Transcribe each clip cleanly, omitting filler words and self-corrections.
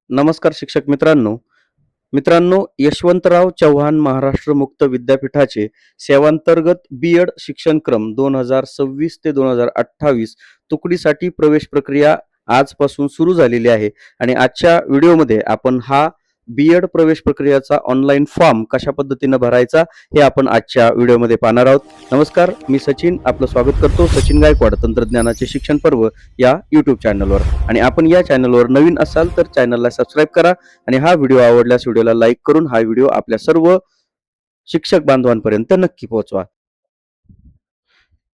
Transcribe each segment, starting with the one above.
नमस्कार शिक्षक मित्रांनो. मित्रांनो, यशवंतराव चव्हाण महाराष्ट्र मुक्त विद्यापीठाचे सेवांतर्गत बी.एड शिक्षणक्रम 2026 ते 2028 तुकडीसाठी प्रवेश प्रक्रिया आजपासून सुरू झालेली आहे आणि आजच्या व्हिडिओमध्ये आपण हा बी.एड प्रवेश प्रक्रियाचा ऑनलाईन फॉर्म कशा पद्धतीने भरायचा हे आपण आजच्या व्हिडिओमध्ये पाहणार आहोत. नमस्कार, मी सचिन आपलं स्वागत करतो सचिन गायकवाड तंत्रज्ञानाचे शिक्षण पर्व या यूट्यूब चॅनलवर. आणि आपण या चॅनलवर नवीन असाल तर चॅनलला सबस्क्राईब करा आणि हा व्हिडिओ आवडल्यास व्हिडिओला लाईक करून हा व्हिडिओ आपल्या सर्व शिक्षक बांधवांपर्यंत नक्की पोहोचवा.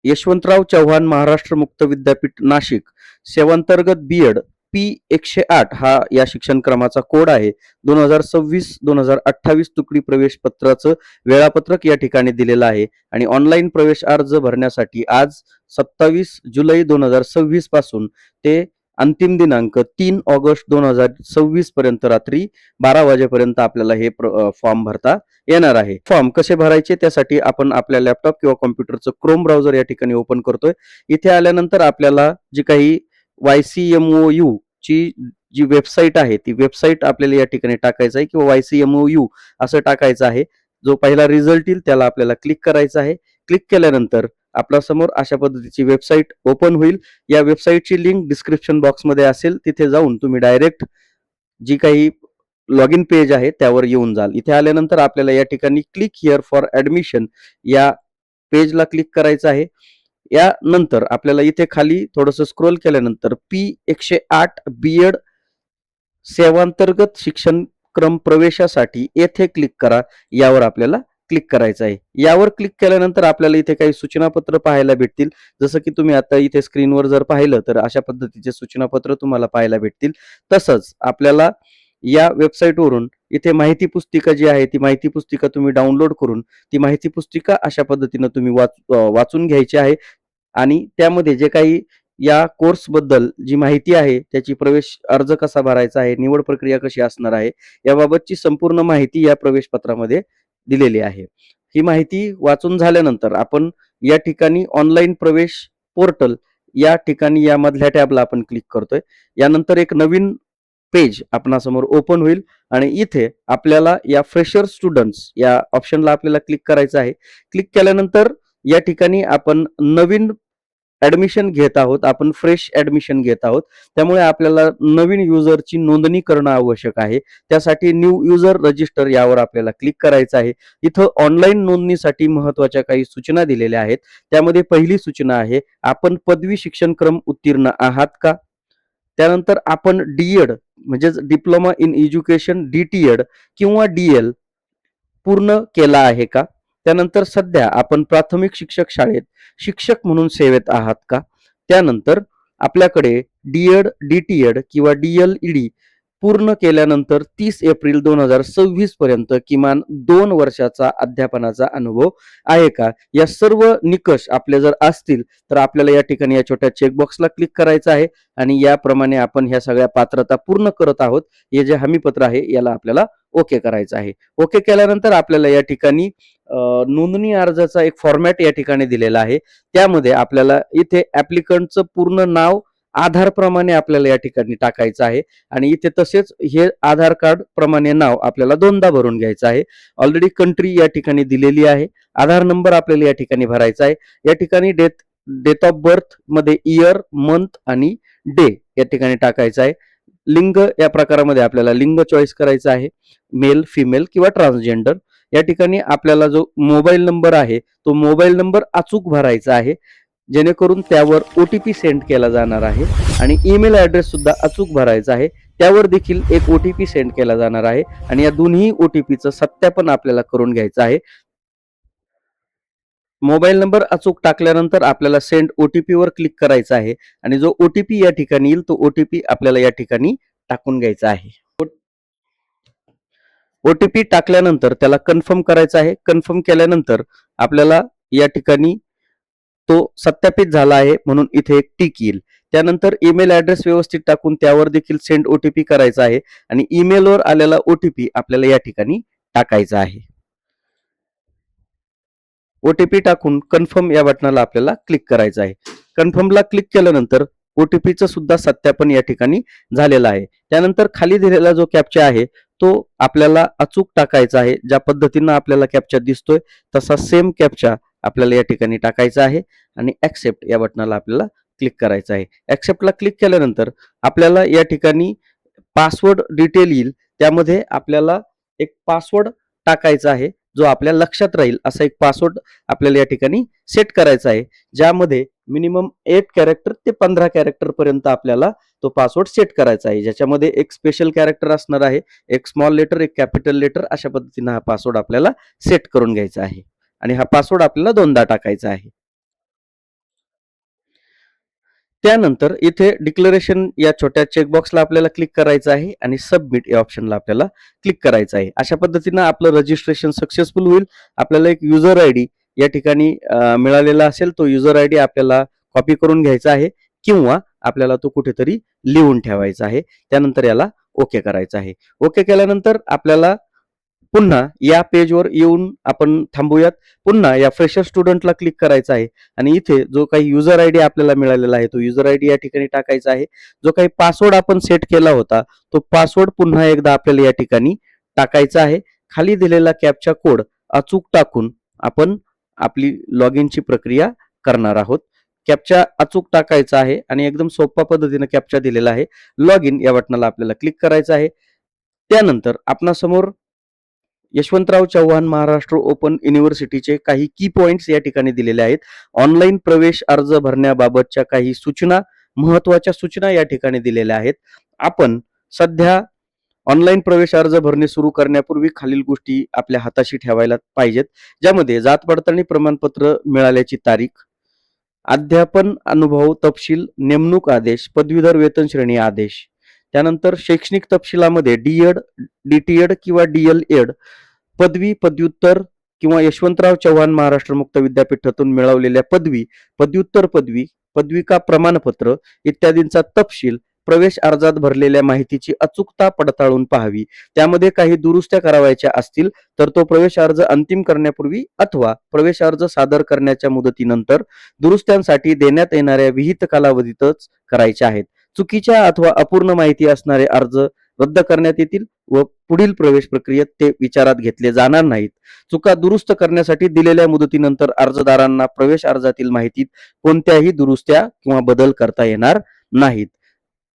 यशवंतराव चव्हाण महाराष्ट्र मुक्त विद्यापीठ नाशिक सेवांतर्गत बी.एड P108 हा या शिक्षणक्रमाचा कोड आहे. 2026-2028 तुकडी प्रवेश पत्राचं वेळापत्रक या ठिकाणी दिलेलं आहे आणि ऑनलाईन प्रवेश अर्ज भरण्यासाठी आज 27 जुलै 2026 पासून ते अंतिम दिनांक 3 ऑगस्ट 2026 पर्यंत रात्री 12 वाजेपर्यंत आपल्याला हे फॉर्म भरता येणार आहे. फॉर्म कसे भरायचे त्यासाठी आपण आपल्या लॅपटॉप किंवा कॉम्प्युटरचं क्रोम ब्राउझर या ठिकाणी ओपन करतोय. इथे आल्यानंतर आपल्याला जी काही YCMOU ची जी वेबसाईट आहे ती वेबसाईट आपल्याला या ठिकाणी टाकायचं आहे किंवा YCMOU असं टाकायचं आहे. जो पहिला रिझल्ट येईल त्याला आपल्याला क्लिक करायचं आहे. क्लिक केल्यानंतर आपल्या समोर अशा पद्धतीची वेबसाईट ओपन होईल. या वेबसाईटची लिंक डिस्क्रिप्शन बॉक्समध्ये असेल, तिथे जाऊन तुम्ही डायरेक्ट जी काही लॉग इन पेज आहे त्यावर येऊन जाल. इथे आल्यानंतर आपल्याला या ठिकाणी क्लिक हिअर फॉर ऍडमिशन या पेजला क्लिक करायचं आहे. यानंतर आपल्याला इथे खाली थोडंसं स्क्रोल केल्यानंतर P108 बी.एड सेवांतर्गत शिक्षणक्रम प्रवेशासाठी येथे क्लिक करा यावर आपल्याला क्लिक करायचं आहे. यावर क्लिक केल्यानंतर आपल्याला इथे काही सूचनापत्र पाहायला भेटतील. जसं की तुम्ही आता इथे स्क्रीनवर जर पाहिलं तर अशा पद्धतीचे सूचनापत्र तुम्हाला पाहायला भेटतील. तसंच आपल्याला या वेबसाईटवरून इथे माहिती पुस्तिका जी आहे ती माहिती पुस्तिका तुम्ही डाउनलोड करून ती माहिती पुस्तिका अशा पद्धतीने तुम्ही वाचून घ्यायची आहे आणि त्यामध्ये जे काही या कोर्सबद्दल जी माहिती आहे, त्याची प्रवेश अर्ज कसा भरायचा आहे, निवड प्रक्रिया कशी असणार आहे, याबाबतची संपूर्ण माहिती या प्रवेश पत्रामध्ये दिलेली आहे. ही माहिती वाचून झाल्यानंतर आपण या ठिकाणी ऑनलाईन प्रवेश पोर्टल या ठिकाणी यामधल्या टॅबला आपण क्लिक करतोय. यानंतर एक नवीन पेज आपणासमोर ओपन होईल आणि इथे आपल्याला या फ्रेशर स्टुडंट्स या ऑप्शनला आपल्याला क्लिक करायचं आहे. क्लिक केल्यानंतर या ठिकाणी आपण नवीन ऍडमिशन घेत आहोत, आपण फ्रेश ऍडमिशन घेत आहोत. त्यामुळे आपल्याला नवीन युजरची नोंदणी करणं आवश्यक आहे. त्यासाठी न्यू युजर रजिस्टर यावर आपल्याला क्लिक करायचं आहे. इथं ऑनलाईन नोंदणीसाठी महत्वाच्या काही सूचना दिलेल्या आहेत. त्यामध्ये पहिली सूचना आहे, आपण पदवी शिक्षणक्रम उत्तीर्ण आहात का? त्यानंतर आपण डी.एड म्हणजेच डिप्लोमा इन एज्युकेशन DTED किंवा DL पूर्ण केला आहे का? त्यानंतर सध्या आपण प्राथमिक शिक्षक शाळेत शिक्षक म्हणून सेवेत आहात का? त्यानंतर आपल्याकडे डी.एड DTED किंवा DLED पूर्ण केल्यानंतर 30 एप्रिल 2026 पर्यंत किमान 2 वर्षाचा अध्यापनाचा अनुभव आहे का? या सर्व निकष आपले जर असतील तर आपल्याला या ठिकाणी या छोट्या चेकबॉक्सला क्लिक करायचं आहे आणि याप्रमाणे आपण ह्या सगळ्या पात्रता पूर्ण करत आहोत. हे जे हमीपत्र आहे याला आपल्याला ओके करायचं आहे. ओके केल्यानंतर आपल्याला या ठिकाणी नोंदणी अर्जाचा एक फॉर्मॅट या ठिकाणी दिलेला आहे. त्यामध्ये आपल्याला इथे ऍप्लिकंटचं पूर्ण नाव आधार प्रमाणे आपल्याला या ठिकाणी टाकायचं आहे आणि इथे तसेच हे आधार कार्ड प्रमाणे नाव आपल्याला दोनदा भरून घ्यायचं आहे. ऑलरेडी कंट्री या ठिकाणी दिलेली आहे. आधार नंबर आपल्याला या ठिकाणी भरायचा आहे. या ठिकाणी डेट ऑफ बर्थ मध्ये इयर, मंथ आणि डे या ठिकाणी टाकायचं आहे. लिंग या प्रकारामध्ये आपल्याला लिंग चॉईस करायचं आहे, मेल, फिमेल किंवा ट्रान्सजेंडर. या ठिकाणी आपल्याला जो मोबाईल नंबर आहे तो मोबाईल नंबर अचूक भरायचा आहे, जेणेकरून त्यावर OTP सेंड केला जाणार आहे आणि ईमेल ऍड्रेस सुद्धा अचूक भरायचा आहे. त्यावर देखील एक OTP सेंड केला जाणार आहे आणि या दोन्ही OTPचं सत्यापन आपल्याला करून घ्यायचं आहे. मोबाईल नंबर अचूक टाकल्यानंतर आपल्याला सेंड OTP वर क्लिक करायचं आहे आणि जो OTP या ठिकाणी येईल तो OTP आपल्याला या ठिकाणी टाकून घ्यायचा आहे. OTP टाकल्यानंतर त्याला कन्फर्म करायचा आहे. कन्फर्म केल्यानंतर आपल्याला या ठिकाणी तो सत्यापित झाला आहे म्हणून इथे एक टिक येईल. त्यानंतर ईमेल ऍड्रेस व्यवस्थित टाकून त्यावर देखील सेंड OTP करायचा आहे आणि ईमेलवर आलेला OTP आपल्याला या ठिकाणी टाकायचा आहे. OTP टाकून कन्फर्म या बटनाला आपल्याला क्लिक करायचं आहे. कन्फर्मला क्लिक केल्यानंतर OTPचं सुद्धा सत्यापन या ठिकाणी झालेलं आहे. त्यानंतर खाली दिलेला जो कॅप्चा आहे तो आपल्याला अचूक टाकायचा आहे. ज्या पद्धतीनं आपल्याला कॅप्चा दिसतोय तसा सेम कॅप्चा आपल्याला या ठिकाणी टाकायचा आहे आणि ॲक्सेप्ट या बटनाला आपल्याला क्लिक करायचं आहे. ॲक्सेप्टला क्लिक केल्यानंतर आपल्याला या ठिकाणी पासवर्ड डिटेल येईल. त्यामध्ये आपल्याला एक पासवर्ड टाकायचा आहे, जो आपल्या लक्षात राहील असा एक पासवर्ड आपल्याला या ठिकाणी सेट करायचा आहे. ज्यामध्ये मिनिमम 8 कॅरेक्टर ते 15 कॅरेक्टर पर्यंत आपल्याला तो पासवर्ड सेट करायचा आहे. ज्याच्यामध्ये एक स्पेशल कॅरेक्टर असणार आहे, एक स्मॉल लेटर, एक कॅपिटल लेटर अशा पद्धतीनं हा पासवर्ड आपल्याला सेट करून घ्यायचा आहे आणि हा पासवर्ड आपल्याला 2दा टाकायचा आहे. त्यानंतर इथे डिक्लेरेशन या छोट्या चेकबॉक्सला आपल्याला क्लिक करायचं आहे आणि सबमिट या ऑप्शनला आपल्याला क्लिक करायचं आहे. अशा पद्धतीनं आपलं रजिस्ट्रेशन सक्सेसफुल होईल. आपल्याला एक युजर आयडी या ठिकाणी मिळालेला असेल, तो युजर आयडी आपल्याला कॉपी करून घ्यायचा आहे किंवा आपल्याला तो कुठेतरी लिहून ठेवायचा आहे. त्यानंतर याला ओके करायचं आहे. ओके केल्यानंतर आपल्याला पुन्हा या पेजवर येऊन आपण थांबूयात. पुन्हा या फ्रेशर स्टुडंटला क्लिक करायचं आहे आणि इथे जो काही युजर आयडी आपल्याला मिळालेला आहे तो युजर आयडी या ठिकाणी टाकायचा आहे. जो काही पासवर्ड आपण सेट केला होता तो पासवर्ड पुन्हा एकदा आपल्याला या ठिकाणी टाकायचा आहे. खाली दिलेला कॅप्चा कोड अचूक टाकून आपण आपली लॉग इनची प्रक्रिया करणार आहोत. कॅप्चा अचूक टाकायचा आहे आणि एकदम सोप्या पद्धतीने कॅप्चा दिलेला आहे. लॉग इन या बटनाला आपल्याला क्लिक करायचं आहे. त्यानंतर आपणासमोर यशवंतराव चव्हाण महाराष्ट्र ओपन युनिव्हर्सिटीचे काही की पॉइंट्स या ठिकाणी दिलेले आहेत. ऑनलाईन प्रवेश अर्ज भरण्याबाबतच्या काही सूचना, महत्वाच्या सूचना या ठिकाणी दिलेल्या आहेत. आपण सध्या ऑनलाईन प्रवेश अर्ज भरणे सुरू करण्यापूर्वी खालील गोष्टी आपल्या हाताशी ठेवायला पाहिजेत. ज्यामध्ये जात पडताळणी प्रमाणपत्र मिळाल्याची तारीख, अध्यापन अनुभव तपशील, नेमणूक आदेश, पदवीधर वेतन श्रेणी आदेश, त्यानंतर शैक्षणिक तपशिलामध्ये डी.एड, डी.टी.एड किंवा डी.एल.एड, पदवी, पदव्युत्तर किंवा यशवंतराव चव्हाण महाराष्ट्र मुक्त विद्यापीठातून मिळवलेल्या पदवी, पदव्युत्तर पदवी, पदविका प्रमाणपत्र इत्यादींचा तपशील, प्रवेश अर्जात भरलेल्या माहितीची अचूकता पडताळून पाहावी. त्यामध्ये काही दुरुस्त्या करावयाच्या असतील तर तो प्रवेश अर्ज अंतिम करण्यापूर्वी अथवा प्रवेश अर्ज सादर करण्याच्या मुदतीनंतर दुरुस्त्यांसाठी देण्यात येणाऱ्या विहित कालावधीतच करायच्या आहेत. चुकीच्या अथवा अपूर्ण माहिती असणारे अर्ज रद्द करण्यात येतील व पुढील प्रवेश प्रक्रियेत ते विचारात घेतले जाणार नाहीत. चुका दुरुस्त करण्यासाठी दिलेल्या मुदतीनंतर अर्जदारांना प्रवेश अर्जातील माहितीत कोणत्याही दुरुस्त्या किंवा बदल करता येणार नाहीत.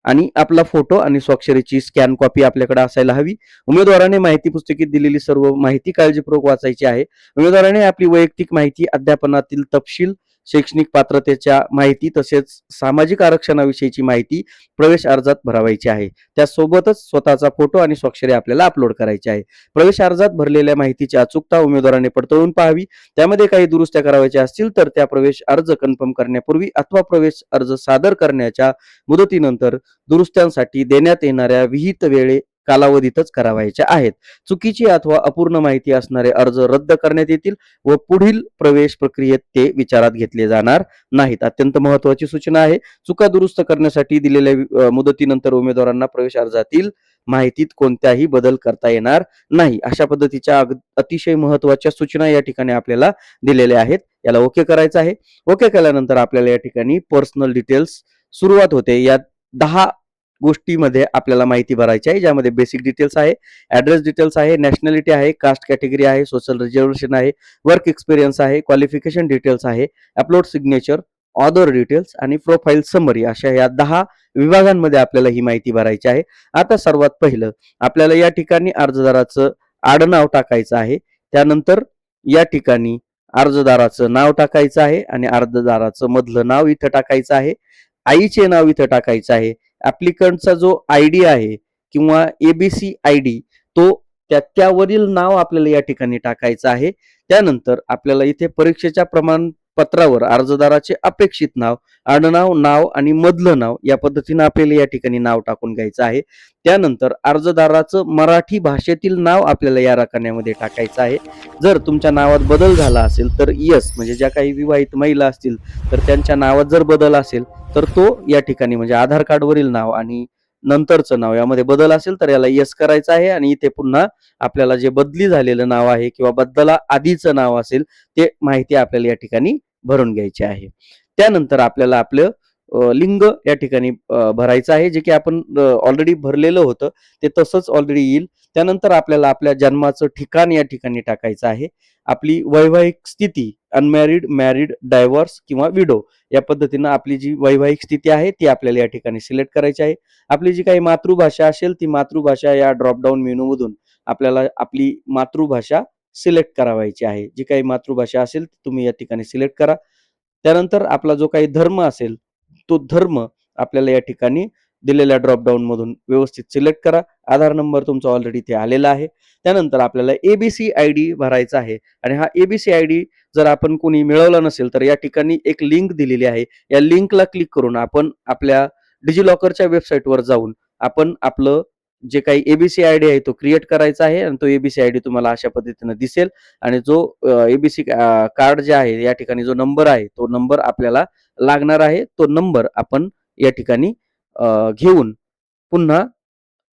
आणि आपला फोटो आणि स्वाक्षरीची स्कॅन कॉपी आपल्याकडे असायला हवी. उमेदवाराने माहिती पुस्तिकेत दिलेली सर्व माहिती काळजीपूर्वक वाचायची आहे. उमेदवाराने आपली वैयक्तिक माहिती, अध्यापनातील तपशील, शैक्षणिक पात्रतेच्या माहिती तसेच सामाजिक आरक्षणाविषयीची माहिती प्रवेश अर्जात भरावायची आहे. त्यासोबतच स्वतःचा फोटो आणि स्वाक्षरी आपल्याला अपलोड करायची आहे. प्रवेश अर्जात भरलेल्या माहितीची अचूकता उमेदवाराने पडताळून पाहावी. त्यामध्ये काही दुरुस्त्या करावयाच्या असतील तर त्या प्रवेश अर्ज कन्फर्म करण्यापूर्वी अथवा प्रवेश अर्ज सादर करण्याच्या मुदतीनंतर दुरुस्त्यांसाठी देण्यात येणाऱ्या विहित वेळे कालावधीतच करावयाच्या आहेत. चुकीची अथवा अपूर्ण माहिती असणारे अर्ज रद्द करण्यात येतील व पुढील प्रवेश प्रक्रियेत ते विचारात घेतले जाणार नाहीत. अत्यंत महत्वाची सूचना आहे. चुका दुरुस्त करण्यासाठी दिलेल्या मुदतीनंतर उमेदवारांना प्रवेश अर्जातील माहितीत कोणत्याही बदल करता येणार नाही. अशा पद्धतीच्या अतिशय महत्वाच्या सूचना या ठिकाणी आपल्याला दिलेल्या आहेत. याला ओके करायचं आहे. ओके केल्यानंतर आपल्याला या ठिकाणी पर्सनल डिटेल्स सुरुवात होते. या 10 गोष्टीमध्ये आपल्याला माहिती भरायची आहे. ज्यामध्ये बेसिक डिटेल्स आहे, ऍड्रेस डिटेल्स आहे, नॅशनॅलिटी आहे, कास्ट कॅटेगरी आहे, सोशल रिझर्वेशन आहे, वर्क एक्सपिरियन्स आहे, क्वालिफिकेशन डिटेल्स आहे, अपलोड सिग्नेचर, ऑदर डिटेल्स आणि प्रोफाईल समरी अशा या 10 विभागांमध्ये आपल्याला ही माहिती भरायची आहे. आता सर्वात पहिलं आपल्याला या ठिकाणी अर्जदाराचं आडनाव टाकायचं आहे. त्यानंतर या ठिकाणी अर्जदाराचं नाव टाकायचं आहे आणि अर्जदाराचं मधलं नाव इथं टाकायचं आहे. आईचे नाव इथं टाकायचं आहे. ऍप्लिकंटचा जो आयडी आहे किंवा एबीसी आयडी तो त्यावरील नाव आपल्याला या ठिकाणी टाकायचं आहे. त्यानंतर आपल्याला इथे परीक्षेच्या प्रमाणपत्रावर अर्जदाराचे अपेक्षित नाव, आडनाव, नाव आणि मधलं नाव या पद्धतीने आपल्याला या ठिकाणी नाव टाकून घ्यायचं आहे. त्यानंतर अर्जदाराचं मराठी भाषेतील नाव आपल्याला या रकान्यामध्ये टाकायचं आहे. जर तुमच्या नावात बदल झाला असेल तर यस, म्हणजे ज्या काही विवाहित महिला असतील तर त्यांच्या नावात जर बदल असेल तर तो या ठिकाणी म्हणजे आधार कार्डवरील नाव आणि नंतरचं नाव यामध्ये बदल असेल तर याला यस करायचं आहे. आणि इथे पुन्हा आपल्याला जे बदली झालेलं नाव आहे किंवा बदला आधीचं नाव असेल ते माहिती आपल्याला या ठिकाणी भरून घ्यायची आहे. त्यानंतर आपल्याला आपलं लिंग या ठिकाणी भरायचं आहे, जे की आपण ऑलरेडी भरलेलं होतं ते तसंच ऑलरेडी येईल. त्यानंतर आपल्याला आपल्या जन्माचं ठिकाण या ठिकाणी टाकायचं आहे. आपली वैवाहिक स्थिती अनमॅरिड, मॅरिड, डायव्हॉर्स किंवा विडो या पद्धतीनं आपली जी वैवाहिक स्थिती आहे ती आपल्याला या ठिकाणी सिलेक्ट करायची आहे. आपली जी काही मातृभाषा असेल ती मातृभाषा या ड्रॉपडाऊन मेनूमधून आपल्याला आपली मातृभाषा सिलेक्ट करावायची आहे. जी काही मातृभाषा असेल ती तुम्ही या ठिकाणी सिलेक्ट करा. त्यानंतर आपला जो काही धर्म असेल तो धर्म आपल्याला या ठिकाणी दिलेल्या ड्रॉपडाऊन मधून व्यवस्थित सिलेक्ट करा. आधार नंबर तुमचा ऑलरेडी इथे आलेला आहे. त्यानंतर आपल्याला एबीसी आयडी भरायचा आहे आणि हा एबीसी आयडी जर आपण कोणी मिळवला नसेल तर या ठिकाणी एक लिंक दिलेली आहे. या लिंकला क्लिक करून आपण आपल्या डिजिलॉकरच्या वेबसाईटवर जाऊन आपण आपलं जे काही एबीसी आयडी आहे तो क्रिएट करायचा आहे आणि तो एबीसी आयडी तुम्हाला अशा पद्धतीने दिसेल आणि जो एबीसी कार्ड जे आहे या ठिकाणी जो नंबर आहे तो नंबर आपल्याला लागणार आहे. तो नंबर आपण या ठिकाणी घेऊन पुन्हा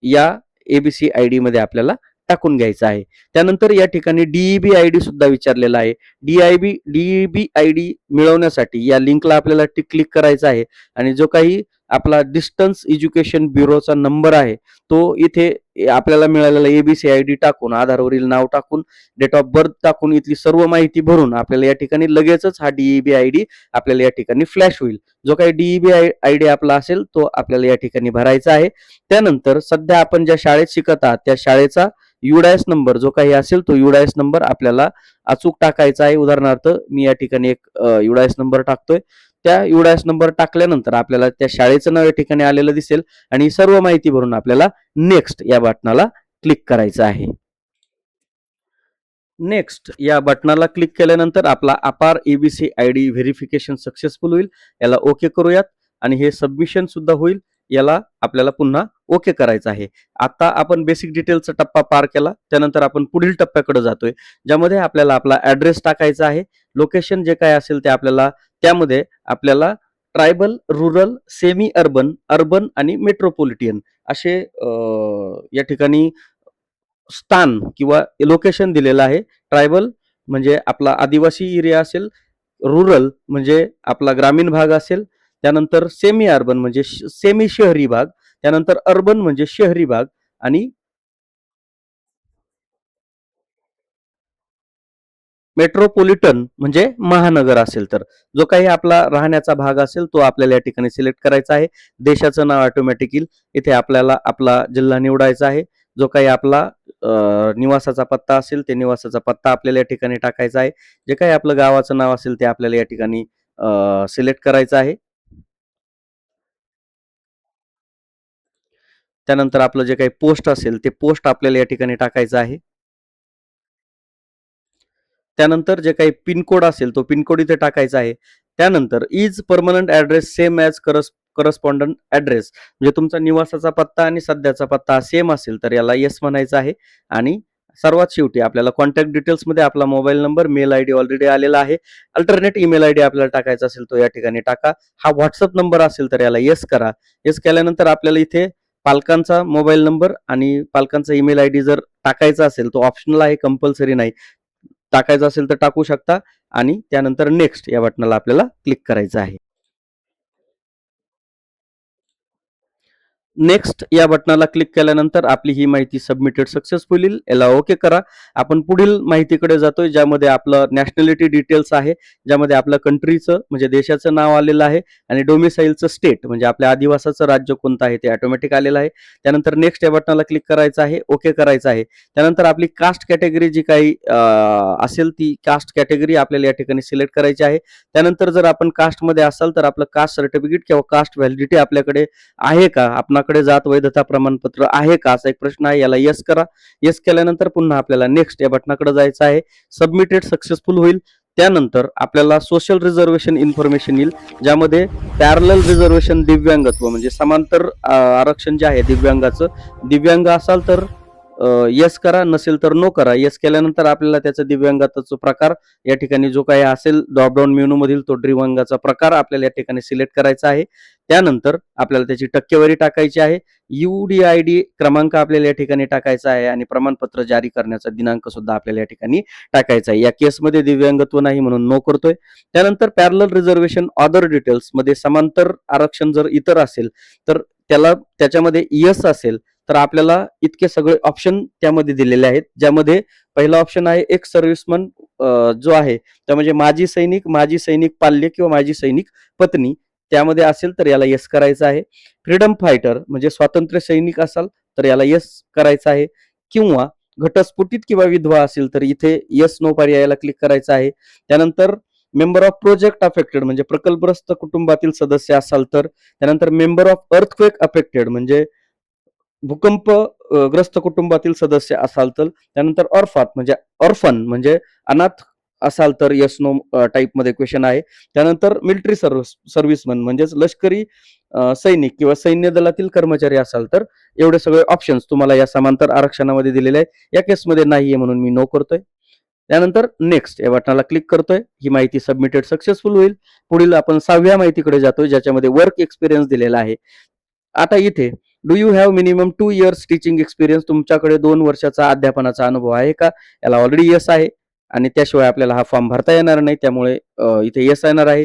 या एबीसी आयडी मध्ये आपल्याला टाकून घ्यायचा आहे. त्यानंतर या ठिकाणी डीईबी आयडी सुद्धा विचारलेला आहे. डीईबी आयडी मिळवण्यासाठी या लिंकला आपल्याला क्लिक करायचा आहे आणि जो काही आपला डिस्टन्स एज्युकेशन ब्युरोचा नंबर आहे तो इथे आपल्याला मिळालेला एबीसी आयडी टाकून आधारवरील नाव टाकून डेट ऑफ बर्थ टाकून इथली सर्व माहिती भरून आपल्याला या ठिकाणी लगेचच हा डीईबी आयडी आपल्याला या ठिकाणी फ्लॅश होईल. जो काही डीईबी आयडी आपला असेल तो आपल्याला या ठिकाणी भरायचा आहे. त्यानंतर सध्या आपण ज्या शाळेत शिकत आहात त्या शाळेचा युडायस नंबर जो काही असेल तो युडायस नंबर आपल्याला अचूक टाकायचा आहे. उदाहरणार्थ मी या ठिकाणी एक युडायस नंबर टाकतोय. त्या युडायस नंबर टाकल्यानंतर आपल्याला त्या शाळेचं नाव या ठिकाणी आलेलं दिसेल आणि सर्व माहिती भरून आपल्याला नेक्स्ट या बटनाला क्लिक करायचं आहे. नेक्स्ट या बटनाला क्लिक केल्यानंतर आपला अपार एबीसी आयडी व्हेरिफिकेशन सक्सेसफुल होईल. याला ओके करूयात आणि हे सबमिशन सुद्धा होईल. याला आपल्याला पुन्हा ओके करायचं आहे. आता आपण बेसिक डिटेलचा टप्पा पार केला. त्यानंतर आपण पुढील टप्प्याकडे जातोय ज्यामध्ये आपल्याला आपला ऍड्रेस टाकायचा आहे. लोकेशन जे काय असेल ते आपल्याला त्यामध्ये आपल्याला tribal, rural, semi urban, urban आणि मेट्रोपॉलिटन असे या ठिकाणी स्थान किंवा लोकेशन दिलेलं आहे. ट्रायबल म्हणजे आपला आदिवासी एरिया असेल, रुरल म्हणजे आपला ग्रामीण भाग असेल, त्यानंतर सेमी अर्बन म्हणजे सेमी शहरी भाग, त्यानंतर अर्बन म्हणजे शहरी भाग आणि मेट्रोपॉलिटन म्हणजे महानगर असेल तर जो काही आपला राहण्याचा भाग असेल तो आपल्याला या ठिकाणी सिलेक्ट करायचा आहे. देशाचं नाव ऑटोमॅटिक येईल. इथे आपल्याला आपला जिल्हा निवडायचा आहे. जो काही आपला निवासाचा पत्ता असेल ते निवासाचा पत्ता आपल्याला या ठिकाणी टाकायचा आहे. जे काही आपलं गावाचं नाव असेल ते आपल्याला या ठिकाणी सिलेक्ट करायचं आहे. त्यानंतर आपलं जे काही पोस्ट असेल ते पोस्ट आपल्याला या ठिकाणी टाकायचं आहे. त्यानंतर जे काही पिनकोड असेल तो पिनकोड इथे टाकायचा आहे. त्यानंतर is permanent address same as correspondent address म्हणजे तुमचा निवासाचा पत्ता आणि सध्याचा पत्ता सेम असेल तर याला येस म्हणायचं आहे. आणि सर्वात शेवटी आपल्याला कॉन्टॅक्ट डिटेल्स मध्ये आपला mobile number, mail ID already आलेला आहे. अल्टरनेट ईमेल आयडी आपल्याला टाकायचा असेल तो या ठिकाणी टाका. हा व्हॉट्सअप नंबर असेल तर याला येस करा. येस केल्यानंतर आपल्याला इथे पालकांचा मोबाईल नंबर आणि पालकांचा ईमेल आयडी जर टाकायचा असेल तो ऑप्शनल आहे, कंपल्सरी नाही. टाकायचं असेल तर टाकू शकता आणि त्यानंतर नेक्स्ट या बटनाला आपल्याला क्लिक करायचं आहे. नेक्स्ट या बटनाला क्लिक केल्यानंतर आपली ही माहिती सबमिटेड सक्सेसफुल येईल. याला ओके करा. आपण पुढील माहितीकडे जातोय ज्यामध्ये आपलं नॅशनॅलिटी डिटेल्स आहे, ज्यामध्ये आपल्या कंट्रीचं म्हणजे देशाचं नाव आलेलं आहे आणि डोमिसाईलचं स्टेट म्हणजे आपल्या आदिवासाचं राज्य कोणतं आहे ते ऑटोमॅटिक आलेलं आहे. त्यानंतर नेक्स्ट या बटनाला क्लिक करायचं आहे, ओके करायचं आहे. त्यानंतर आपली कास्ट कॅटेगरी जी काही असेल ती कास्ट कॅटेगरी आपल्याला या ठिकाणी सिलेक्ट करायची आहे. त्यानंतर जर आपण कास्टमध्ये असाल तर आपलं कास्ट सर्टिफिकेट किंवा कास्ट व्हॅलिडिटी आपल्याकडे आहे का, आपणाकडे जात वैधता प्रमाणपत्र आहे का असा एक प्रश्न आहे. याला येस करा. येस केल्यानंतर पुन्हा आपल्याला नेक्स्ट या बटनाकडे जायचं आहे. सबमिटेड सक्सेसफुल होईल. त्यानंतर आपल्याला सोशल रिझर्वेशन इन्फॉर्मेशन येईल ज्यामध्ये पॅरलल रिझर्वेशन दिव्यांगत्व म्हणजे समांतर आरक्षण जे आहे दिव्यांगाचं, दिव्यांग असाल तर येस करा, नसेल तर नो करा. येस केल्यानंतर आपल्याला त्याचा दिव्यांगाचा प्रकार या ठिकाणी जो काही असेल ड्रॉपडाऊन मेनू मधील तो दिव्यांगाचा प्रकार आपल्याला या ठिकाणी सिलेक्ट करायचा आहे. त्यानंतर आपल्याला त्याची टक्केवारी टाकायची आहे. UDID क्रमांक आपल्याला या ठिकाणी टाकायचा आहे आणि प्रमाणपत्र जारी करण्याचा दिनांक सुद्धा आपल्याला या ठिकाणी टाकायचा आहे. या केसमध्ये दिव्यांगत्व नाही म्हणून नो करतोय. त्यानंतर पॅरलल रिझर्वेशन अदर डिटेल्स मध्ये समांतर आरक्षण जर इतर असेल तर त्याच्यामध्ये यस असेल तर आपल्याला इतके सगळे ऑप्शन त्यामध्ये दिलेले आहेत, ज्यामध्ये पहिला ऑप्शन आहे एक सर्व्हिसमन जो आहे त्यामध्ये माजी सैनिक पाल्य किंवा माजी सैनिक पत्नी त्यामध्ये असेल तर याला यस करायचं आहे. फ्रीडम फायटर म्हणजे स्वातंत्र्य सैनिक असाल तर याला यस करायचं आहे, किंवा घटस्फोटित किंवा विधवा असेल तर इथे यस नो पर्यायाला क्लिक करायचं आहे. त्यानंतर मेंबर ऑफ प्रोजेक्ट अफेक्टेड म्हणजे प्रकल्पग्रस्त कुटुंबातील सदस्य असाल तर, त्यानंतर मेंबर ऑफ अर्थक्वेक अफेक्टेड म्हणजे भूकंप ग्रस्त कुटुंबातील सदस्य असाल तर, त्यानंतर ऑर्फन म्हणजे अनाथ असाल तर येस नो टाईप मध्ये क्वेश्चन आहे. त्यानंतर मिलिटरी सर्व्हिसमन म्हणजेच लष्करी सैनिक किंवा सैन्य दलातील कर्मचारी असाल तर एवढे सगळे ऑप्शन्स तुम्हाला या समांतर आरक्षणामध्ये दिलेले आहेत. या केसमध्ये नाहीये म्हणून मी नो करतोय. त्यानंतर नेक्स्ट या बटनाला क्लिक करतोय. ही माहिती सबमिटेड सक्सेसफुल होईल. पुढील आपण 6व्या माहितीकडे जातोय, ज्याच्यामध्ये वर्क एक्सपिरियन्स दिलेला आहे. आता इथे do you have minimum 2 years teaching experience, तुमच्याकडे 2 वर्षाचा अध्यापनाचा अनुभव आहे का? याला ऑलरेडी येस आहे आणि त्याशिवाय आपल्याला हा फॉर्म भरता येणार नाही, त्यामुळे इथे येस येणार आहे.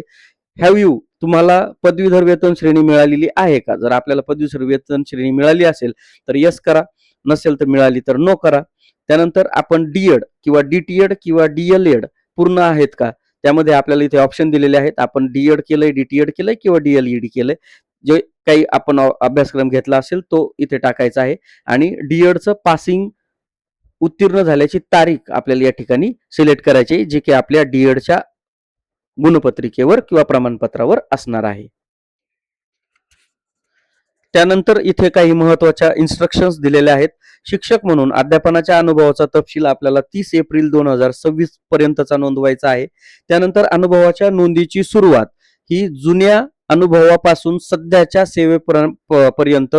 हॅव यू, तुम्हाला पदवीधर वेतन श्रेणी मिळालेली आहे का? जर आपल्याला पदवीधर वेतन श्रेणी मिळाली असेल तर येस करा, नसेल तर मिळाली तर नो करा. त्यानंतर आपण डीएड किंवा डीटीएड किंवा डीएलएड पूर्ण आहेत का? त्यामध्ये आपल्याला इथे ऑप्शन दिलेले आहेत. आपण डीएड केलंय, डीटीएड केलंय किंवा डीएलईडी केलंय. जे काही आपण अभ्यासक्रम घेतला असेल तो इथे टाकायचा आहे आणि डीएडचं पासिंग उत्तीर्ण झाल्याची तारीख आपल्याला या ठिकाणी सिलेक्ट करायची, जी की आपल्या डीएडच्या गुणपत्रिकेवर किंवा प्रमाणपत्रावर असणार आहे. त्यानंतर इथे काही महत्वाच्या इन्स्ट्रक्शन्स दिलेल्या आहेत. शिक्षक म्हणून अध्यापनाच्या अनुभवाचा तपशील आपल्याला 30 एप्रिल 2026 पर्यंतचा नोंदवायचा आहे. त्यानंतर अनुभवाच्या नोंदीची सुरुवात ही जुन्या अनुभवापासून सध्याच्या सेवेपर्यंत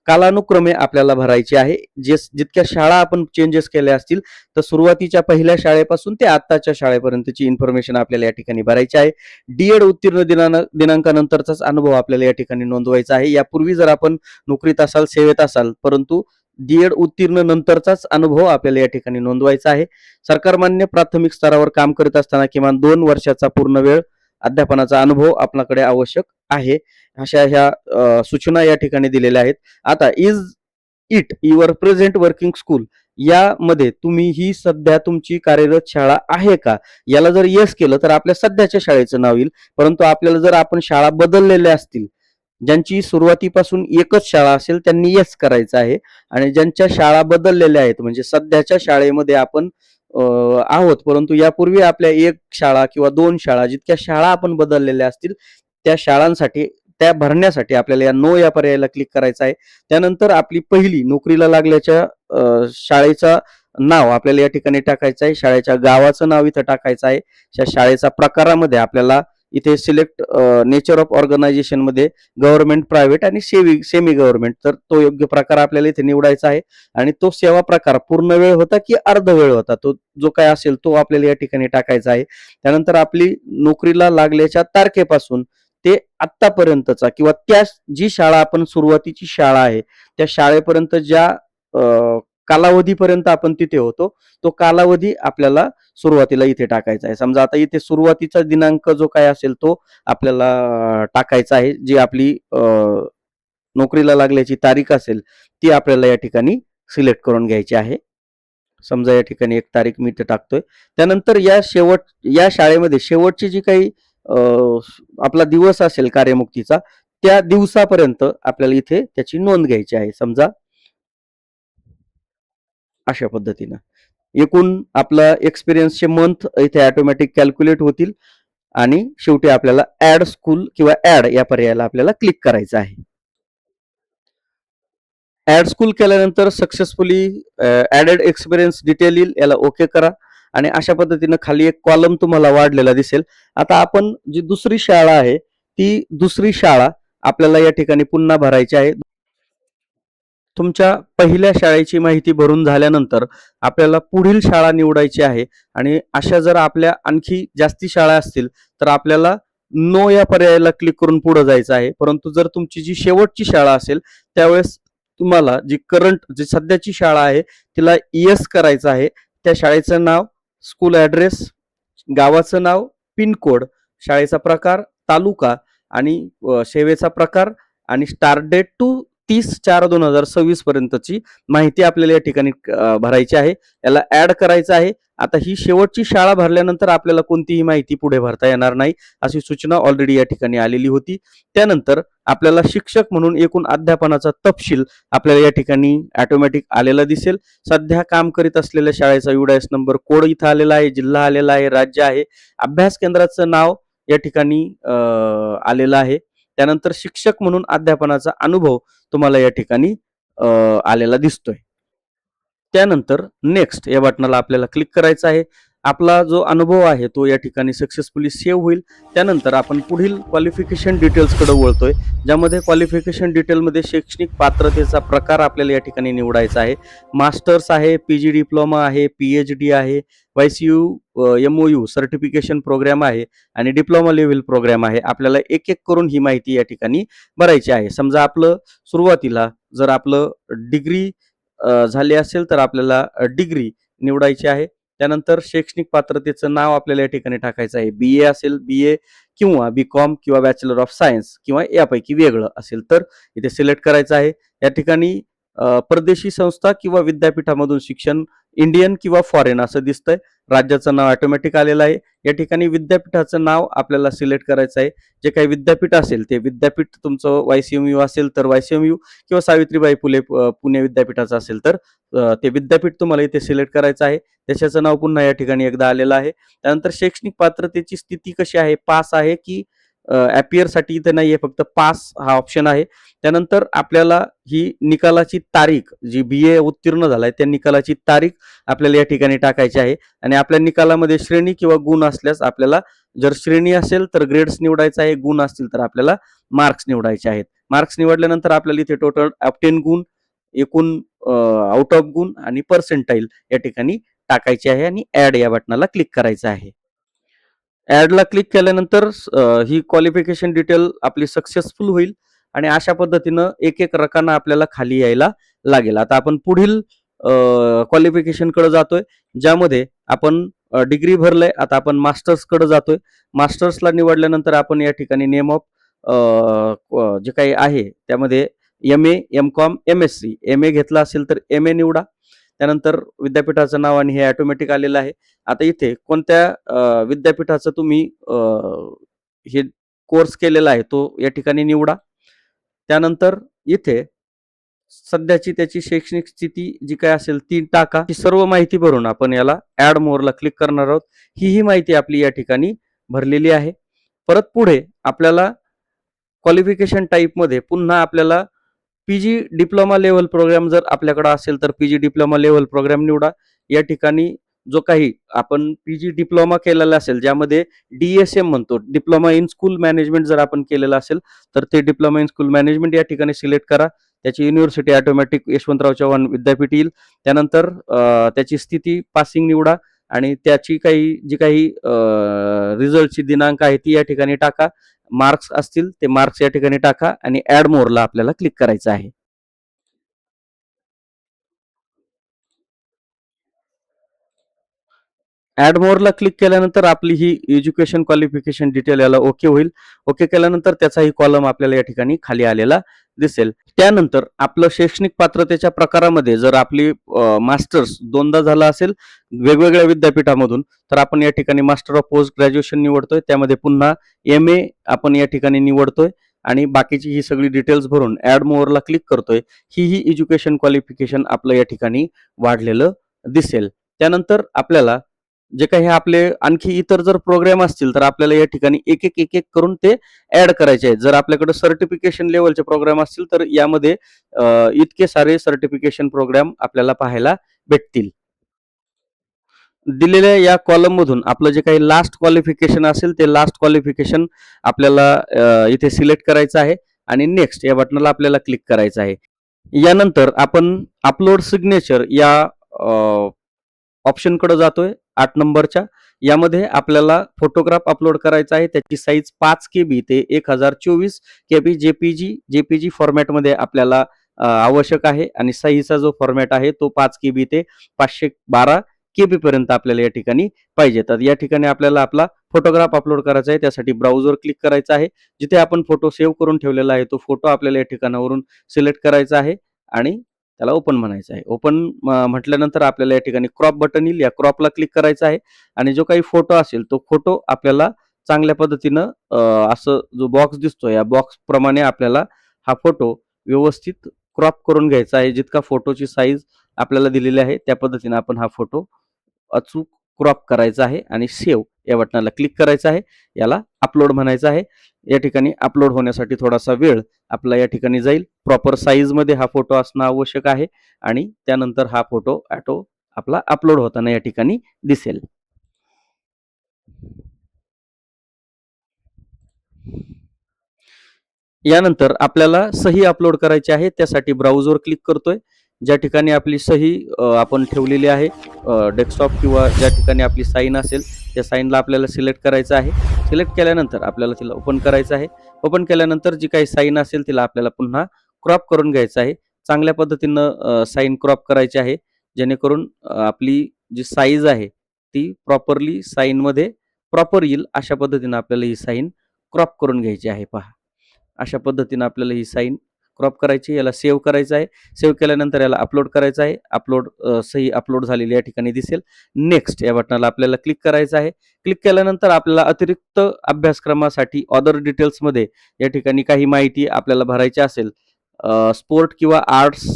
कालानुक्रमे आपल्याला भरायची आहे. जितक्या शाळा आपण चेंजेस केल्या असतील तर सुरुवातीच्या पहिल्या शाळेपासून ते आत्ताच्या शाळेपर्यंतची इन्फॉर्मेशन आपल्याला या ठिकाणी भरायची आहे. डीएड उत्तीर्ण दिनांकानंतरचाच अनुभव आपल्याला या ठिकाणी नोंदवायचा आहे. यापूर्वी जर आपण नोकरीत असाल, सेवेत असाल, परंतु डीएड उत्तीर्ण नंतरचाच अनुभव आपल्याला या ठिकाणी नोंदवायचा आहे. सरकारमान्य प्राथमिक स्तरावर काम करत असताना किमान 2 वर्षाचा पूर्ण वेळ अध्यापनाचा अनुभव आपल्याकडे आवश्यक आहे. अशा ह्या सूचना या ठिकाणी दिलेल्या आहेत. आता is it your present working school, यामध्ये तुम्ही ही सध्या तुमची कार्यरत शाळा आहे का? याला जर येस केलं तर आपल्या सध्याच्या शाळेचं नाव येईल. परंतु आपल्याला जर आपण शाळा बदललेल्या असतील, ज्यांची सुरुवातीपासून एकच शाळा असेल त्यांनी येस करायचं आहे, आणि ज्यांच्या शाळा बदललेल्या आहेत म्हणजे सध्याच्या शाळेमध्ये आपण आहोत परंतु यापूर्वी आपल्या एक शाळा किंवा 2 शाळा, जितक्या शाळा आपण बदललेल्या असतील त्या शाळांसाठी त्या भरण्यासाठी आपल्याला या नो या पर्यायाला क्लिक करायचं आहे. त्यानंतर आपली पहिली नोकरीला लागल्याच्या शाळेचा नाव आपल्याला या ठिकाणी टाकायचं आहे. शाळेच्या गावाचं नाव इथं टाकायचं आहे. त्या शाळेचा प्रकारामध्ये आपल्याला इथे सिलेक्ट नेचर ऑफ ऑर्गनायझेशन मध्ये गव्हर्नमेंट, प्रायव्हेट आणि सेमी गव्हर्नमेंट, तर तो योग्य प्रकार आपल्याला इथे निवडायचा आहे. आणि तो सेवा प्रकार पूर्ण वेळ होता की अर्ध वेळ होता, तो जो काय असेल तो आपल्याला या ठिकाणी टाकायचा आहे. त्यानंतर आपली नोकरीला लागल्याच्या तारखेपासून ते आतापर्यंतचा किंवा त्या जी शाळा आपण सुरुवातीची शाळा आहे त्या शाळेपर्यंत ज्या कालावधीपर्यंत आपण तिथे होतो तो कालावधी आपल्याला सुरुवातीला इथे टाकायचा आहे. समजा आता इथे सुरुवातीचा दिनांक जो काय असेल तो आपल्याला टाकायचा आहे. जी आपली नोकरीला लागल्याची तारीख असेल ती आपल्याला या ठिकाणी सिलेक्ट करून घ्यायची आहे. समजा या ठिकाणी एक तारीख मी इथे टाकतोय. त्यानंतर या शाळेमध्ये शेवटची जी काही आपला दिवस असेल कार्यमुक्तीचा त्या दिवसापर्यंत आपल्याला इथे त्याची नोंद घ्यायची आहे. समजा अशा पद्धतीनं एकूण आपला एक्सपिरियन्सचे मंथ इथे ऑटोमॅटिक कॅल्क्युलेट होतील आणि शेवटी आपल्याला ऍड स्कूल किंवा ऍड या पर्यायाला आपल्याला क्लिक करायचं आहे. ऍड स्कूल केल्यानंतर सक्सेसफुली ऍडेड एक्सपिरियन्स डिटेल येईल, याला ओके करा आणि अशा पद्धतीनं खाली एक कॉलम तुम्हाला वाढलेला दिसेल. आता आपण जी दुसरी शाळा आहे ती दुसरी शाळा आपल्याला या ठिकाणी पुन्हा भरायची आहे. तुमच्या पहिल्या शाळेची माहिती भरून झाल्यानंतर आपल्याला पुढील शाळा निवडायची आहे आणि अशा जर आपल्या आणखी जास्ती शाळा असतील तर आपल्याला नो या पर्यायाला क्लिक करून पुढे जायचं आहे. परंतु जर तुमची जी शेवटची शाळा असेल त्यावेळेस तुम्हाला जी सध्याची शाळा आहे तिला येस करायचं आहे. त्या शाळेचं नाव, स्कूल ॲड्रेस, गावाचं नाव, पिनकोड, शाळेचा प्रकार, तालुका आणि सेवेचा प्रकार आणि स्टार्ट डेट टू 30/4/2026 पर्यंतची माहिती आपल्याला या ठिकाणी भरायची आहे. याला ऍड करायचं आहे. आता ही शेवटची शाळा भरल्यानंतर आपल्याला कोणतीही माहिती पुढे भरता येणार नाही अशी सूचना ऑलरेडी या ठिकाणी आलेली होती. त्यानंतर आपल्याला शिक्षक म्हणून एकूण अध्यापनाचा तपशील आपल्याला या ठिकाणी ऑटोमॅटिक आलेला दिसेल. सध्या काम करीत असलेल्या शाळेचा UDIS नंबर, कोड इथं आलेला आहे, जिल्हा आलेला आहे, राज्य आहे, अभ्यास केंद्राचं नाव या ठिकाणी आलेलं आहे. त्यानंतर शिक्षक म्हणून अध्यापनाचा अनुभव तुम्हाला या ठिकाणी आलेला दिसतोय. त्यानंतर नेक्स्ट या बटनाला आपल्याला क्लिक करायचं आहे. आपला जो अनुभव आहे तो या ठिकाणी सक्सेसफुली सेव्ह होईल. त्यानंतर आपण पुढील क्वालिफिकेशन डिटेल्सकडे वळतोय, ज्यामध्ये क्वालिफिकेशन डिटेलमध्ये शैक्षणिक पात्रतेचा प्रकार आपल्याला या ठिकाणी निवडायचा आहे. मास्टर्स आहे, PG डिप्लोमा आहे, PhD आहे, YCU MOU सर्टिफिकेशन प्रोग्राम आहे आणि डिप्लोमा लेव्हल प्रोग्राम आहे. आपल्याला एक एक करून ही माहिती या ठिकाणी भरायची आहे. समजा आपलं सुरुवातीला जर आपलं डिग्री झाली असेल तर आपल्याला डिग्री निवडायची आहे. त्यानंतर शैक्षणिक पात्रतेचं नाव आपल्याला या ठिकाणी टाकायचं आहे. BA असेल BA किंवा BCom किंवा बॅचलर ऑफ सायन्स किंवा यापैकी वेगळं असेल तर इथे सिलेक्ट करायचं आहे. या ठिकाणी परदेशी संस्था किंवा विद्यापीठामधून शिक्षण, इंडियन किंवा फॉरेन असं दिसतंय. राज्याचं नाव ऑटोमॅटिक आलेलं आहे. या ठिकाणी विद्यापीठाचं नाव आपल्याला सिलेक्ट करायचं आहे. जे काही विद्यापीठ असेल ते विद्यापीठ तुमचं YCMU असेल तर YCMU किंवा सावित्रीबाई फुले पुणे विद्यापीठाचं असेल तर ते विद्यापीठ तुम्हाला इथे सिलेक्ट करायचं आहे. देशाचं नाव पुन्हा या ठिकाणी एकदा आलेलं आहे. त्यानंतर शैक्षणिक पात्रतेची स्थिती कशी आहे, पास आहे की साठी इथे नाहीये, फक्त पास हा ऑप्शन आहे. त्यानंतर आपल्याला ही निकालाची तारीख, जी BA उत्तीर्ण झालाय त्या निकालाची तारीख आपल्याला या ठिकाणी टाकायची आहे आणि आपल्या निकालामध्ये श्रेणी किंवा गुण असल्यास आपल्याला, जर श्रेणी असेल तर ग्रेड्स निवडायचा आहे, गुण असतील तर आपल्याला मार्क्स निवडायचे आहेत. मार्क्स निवडल्यानंतर आपल्याला इथे टोटल ऑब्टेन गुण, एकूण आउट ऑफ गुण आणि पर्सेंटाईल या ठिकाणी टाकायचे आहे आणि ऍड या बटनाला क्लिक करायचं आहे. ऍडला क्लिक केल्यानंतर ही क्वालिफिकेशन डिटेल आपली सक्सेसफुल होईल आणि अशा पद्धतीनं एक एक रकाना आपल्याला खाली यायला लागेल. आता आपण पुढील क्वालिफिकेशन कडे जातोय, ज्यामध्ये आपण डिग्री भरलंय. आता आपण मास्टर्स कडे जातोय. मास्टर्सला निवडल्यानंतर आपण या ठिकाणी नेम ऑफ जे काही आहे त्यामध्ये MA, MCom, MSc, MA घेतला असेल तर MA निवडा. त्यानंतर विद्यापीठाचं नाव आणि हे ऑटोमॅटिक आलेलं आहे. आता इथे कोणत्या विद्यापीठाचं तुम्ही हे कोर्स केलेला आहे तो या ठिकाणी निवडा. त्यानंतर इथे सध्याची त्याची शैक्षणिक स्थिती जी काय असेल ती टाका. ही सर्व माहिती भरून आपण याला ऍड मोरला क्लिक करणार आहोत. ही माहिती आपली या ठिकाणी भरलेली आहे. परत पुढे आपल्याला क्वालिफिकेशन टाईपमध्ये पुन्हा आपल्याला PG डिप्लोमा लेव्हल प्रोग्राम जर आपल्याकडे असेल तर PG डिप्लोमा लेव्हल प्रोग्राम निवडा. या ठिकाणी जो काही आपण PG डिप्लोमा केलेला असेल, ज्यामध्ये DSM म्हणतो, डिप्लोमा इन स्कूल मॅनेजमेंट जर आपण केलेलं असेल तर ते डिप्लोमा इन स्कूल मॅनेजमेंट या ठिकाणी सिलेक्ट करा. त्याची युनिव्हर्सिटी ऑटोमॅटिक यशवंतराव चव्हाण विद्यापीठ येईल. त्यानंतर त्याची स्थिती पासिंग निवडा आणि त्याची जी काही रिझल्टची दिनांक आहे ती या ठिकाणी टाका. मार्क्स असतील ते मार्क्स या ठिकाणी टाका आणि ऍड मोरला आपल्याला क्लिक करायचं आहे. ऍड मोरला क्लिक केल्यानंतर आपली ही एज्युकेशन क्वालिफिकेशन डिटेल याला ओके होईल. ओके केल्यानंतर त्याचाही कॉलम आपल्याला या ठिकाणी खाली आलेला दिसेल. त्यानंतर आपलं शैक्षणिक पात्रतेच्या प्रकारामध्ये जर आपली मास्टर्स दोनदा झाला असेल वेगवेगळ्या विद्यापीठामधून तर आपण या ठिकाणी मास्टर ऑफ पोस्ट ग्रॅज्युएशन निवडतोय. त्यामध्ये पुन्हा MA आपण या ठिकाणी निवडतोय आणि बाकीची ही सगळी डिटेल्स भरून ऍड मोरला क्लिक करतोय. ही एज्युकेशन क्वालिफिकेशन आपलं या ठिकाणी वाढलेलं दिसेल. त्यानंतर आपल्याला जे काही आपले आणखी इतर जर प्रोग्राम असतील तर आपल्याला या ठिकाणी एक एक करून ते ऍड करायचे आहेत. जर आपल्याकडे सर्टिफिकेशन लेवलचे प्रोग्राम असतील तर यामध्ये इतके सारे सर्टिफिकेशन प्रोग्राम आपल्याला पाहायला भेटतील. दिलेल्या या कॉलम मधून आपलं जे काही लास्ट क्वालिफिकेशन असेल ते लास्ट क्वालिफिकेशन आपल्याला इथे सिलेक्ट करायचं आहे आणि नेक्स्ट या बटनाला आपल्याला क्लिक करायचं आहे. यानंतर आपण अपलोड सिग्नेचर या ऑप्शनकडे जातोय 8 नंबरच्या. यामध्ये आपल्याला फोटोग्राफ अपलोड करायचा आहे. त्याची साईज 5 KB ते 1024 KB जेपीजी फॉर्मॅटमध्ये आपल्याला आवश्यक आहे आणि सहीचा जो फॉर्मॅट आहे तो 5 KB ते 512 KB पर्यंत आपल्याला या ठिकाणी पाहिजे. तर या ठिकाणी आपल्याला आपला फोटोग्राफ अपलोड करायचा आहे. त्यासाठी ब्राउझवर क्लिक करायचं आहे. जिथे आपण फोटो सेव्ह करून ठेवलेला आहे तो फोटो आपल्याला या ठिकाणावरून सिलेक्ट करायचा आहे आणि त्याला ओपन म्हणायचं आहे. ओपन म्हटल्यानंतर आपल्याला या ठिकाणी क्रॉप बटन येईल. या क्रॉपला क्लिक करायचं आहे आणि जो काही फोटो असेल तो फोटो आपल्याला चांगल्या पद्धतीनं असं जो बॉक्स दिसतो या बॉक्स प्रमाणे आपल्याला हा फोटो व्यवस्थित क्रॉप करून घ्यायचा आहे. जितका फोटोची साईज आपल्याला दिलेली आहे त्या पद्धतीने आपण हा फोटो अचूक क्रॉप करायचा आहे आणि सेव्ह या बटनाला क्लिक करायचं आहे. याला अपलोड म्हणायचं आहे. या ठिकाणी अपलोड होण्यासाठी थोडासा वेळ आपला या ठिकाणी जाईल. प्रॉपर साईजमध्ये हा फोटो असणं आवश्यक आहे आणि त्यानंतर हा फोटो ऑटो आपला अपलोड होताना या ठिकाणी दिसेल. यानंतर आपल्याला सही अपलोड करायची आहे. त्यासाठी ब्राउझवर क्लिक करतोय. ज्या ठिकाणी आपली सही आपण ठेवलेली आहे डेस्कटॉप किंवा ज्या ठिकाणी आपली साईन असेल त्या साईनला आपल्याला सिलेक्ट करायचं आहे. सिलेक्ट केल्यानंतर आपल्याला तिला ओपन करायचं आहे. ओपन केल्यानंतर जी काही साईन असेल तिला आपल्याला पुन्हा क्रॉप करून घ्यायचं आहे. चांगल्या पद्धतीनं साईन क्रॉप करायची आहे. जेणेकरून आपली जी साईज आहे ती प्रॉपरली साईनमध्ये प्रॉपर येईल अशा पद्धतीनं आपल्याला ही साईन क्रॉप करून घ्यायची आहे. पहा, अशा पद्धतीनं आपल्याला ही साईन क्रॉप करायची. याला सेव्ह करायचं आहे. सेव्ह केल्यानंतर याला अपलोड करायचं आहे. सही अपलोड झालेली या ठिकाणी दिसेल. नेक्स्ट या बटनाला आपल्याला क्लिक करायचं आहे. क्लिक केल्यानंतर आपल्याला अतिरिक्त अभ्यासक्रमासाठी अदर डिटेल्समध्ये या ठिकाणी काही माहिती आपल्याला भरायची असेल, स्पोर्ट किंवा आर्ट्स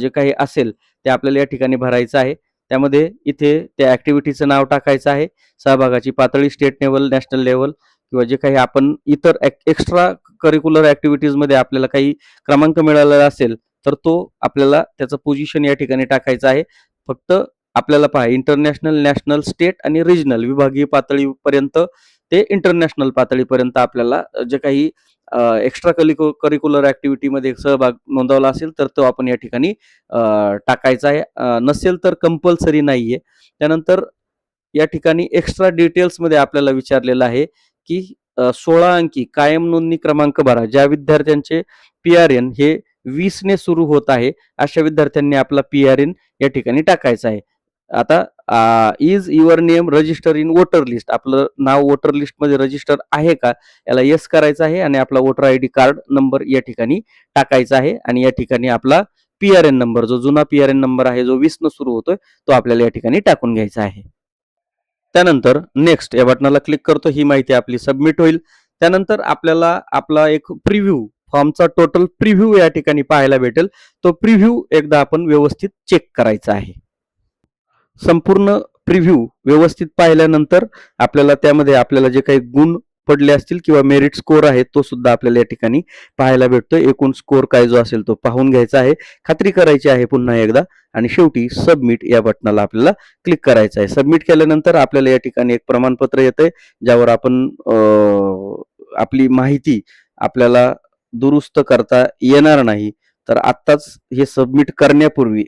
जे काही असेल ते आपल्याला या ठिकाणी भरायचं आहे. त्यामध्ये इथे त्या ॲक्टिव्हिटीचं नाव टाकायचं आहे. सहभागाची पातळी स्टेट लेव्हल, नॅशनल लेव्हल किंवा जे काही आपण इतर एक्स्ट्रा करिक्युलर ॲक्टिव्हिटीजमध्ये आपल्याला काही क्रमांक मिळालेला असेल तर तो आपल्याला त्याचं पोझिशन या ठिकाणी टाकायचं आहे. फक्त आपल्याला पहा इंटरनॅशनल, नॅशनल, स्टेट आणि रिजनल विभागीय पातळीपर्यंत ते इंटरनॅशनल पातळीपर्यंत आपल्याला जे काही एक्स्ट्रा करिक्युलर ॲक्टिव्हिटीमध्ये सहभाग नोंदवला असेल तर तो आपण या ठिकाणी टाकायचा आहे. नसेल तर कंपल्सरी नाहीये. त्यानंतर या ठिकाणी एक्स्ट्रा डिटेल्समध्ये आपल्याला विचारलेलं आहे की 16 अंकी कायम नोंदणी क्रमांक भरा. ज्या विद्यार्थ्यांचे PRN हे 20 ने सुरू होत आहे अशा विद्यार्थ्यांनी आपला PRN या ठिकाणी टाकायचा आहे. आता is your name register in voter list, आपलं नाव वोटर लिस्टमध्ये रजिस्टर आहे का याला येस करायचं आहे आणि आपला वोटर ID कार्ड नंबर या ठिकाणी टाकायचा आहे आणि या ठिकाणी आपला PRN नंबर जो जुना PRN नंबर आहे जो 20 न सुरू होतोय तो आपल्याला या ठिकाणी टाकून घ्यायचा आहे. त्यानंतर नेक्स्ट या बटनाला क्लिक करतो. ही माहिती आपली सबमिट होईल. त्यानंतर आपल्याला आपला एक प्रिव्ह्यू फॉर्मचा टोटल प्रिव्ह्यू या ठिकाणी पाहायला भेटेल. तो प्रिव्ह्यू एकदा आपण व्यवस्थित चेक करायचा आहे. संपूर्ण प्रिव्ह्यू व्यवस्थित पाहिल्यानंतर आपल्याला त्यामध्ये आपल्याला जे काही गुण पडले असतील किंवा मेरिट स्कोर आहे तो सुद्धा आपल्याला या ठिकाणी पाहायला भेटतोय. एकूण स्कोर काय जो असेल तो पाहून घ्यायचा आहे, खात्री करायची आहे पुन्हा एकदा आणि शेवटी सबमिट या बटनाला आपल्याला क्लिक करायचं आहे. सबमिट केल्यानंतर आपल्याला या ठिकाणी एक प्रमाणपत्र येतंय ज्यावर आपण आपली माहिती आपल्याला दुरुस्त करता येणार नाही. तर आत्ताच हे सबमिट करण्यापूर्वी